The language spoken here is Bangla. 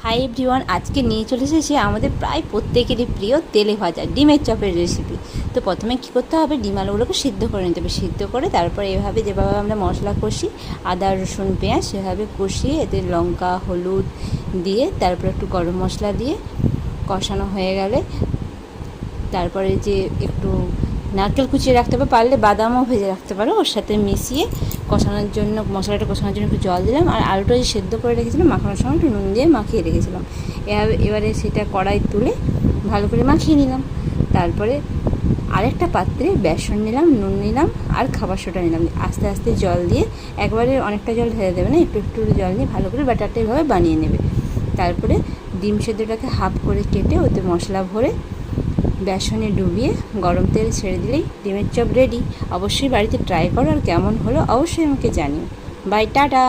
হাই এভরিওয়ান, আজকে নিয়ে চলে এসেছি আমাদের প্রায় প্রত্যেকেরই প্রিয় তেলে ভাজা ডিমের চপের রেসিপি। তো প্রথমে কী করতে হবে, ডিম আলুগুলোকে সিদ্ধ করে নিতে হবে। সিদ্ধ করে তারপরে এভাবে যেভাবে আমরা মশলা কষি, আদা রসুন পেঁয়াজ সেভাবে কষিয়ে এতে লঙ্কা হলুদ দিয়ে তারপরে একটু গরম মশলা দিয়ে কষানো হয়ে গেলে তারপরে যে একটু নারকেল কুচিয়ে রাখতে হবে, পারলে বাদামও ভেজে রাখতে পারো, ওর সাথে মিশিয়ে কষানোর জন্য মশলাটা কষানোর জন্য একটু জল দিলাম। আর আলুটা যে সেদ্ধ করে রেখেছিলাম মাখানোর সময় একটু নুন দিয়ে মাখিয়ে রেখেছিলাম। এবারে সেটা কড়াই তুলে ভালো করে মাখিয়ে নিলাম। তারপরে আরেকটা পাত্রে বেসন নিলাম, নুন নিলাম আর খাবার সোডা নিলাম। আস্তে আস্তে জল দিয়ে, একবারে অনেকটা জল ঢেলে দেবে না, একটু একটু জল নিয়ে ভালো করে ব্যাটারটা এভাবে বানিয়ে নেবে। তারপরে ডিম সেদ্ধটাকে হাফ করে কেটে ওতে মশলা ভরে বেসনে ডুবিয়ে গরম তেল ছেড়ে দিলেই ডিমের চপ রেডি। অবশ্যই বাড়িতে ট্রাই করো, আর কেমন হলো অবশ্যই আমাকে জানিও। Bye, tata.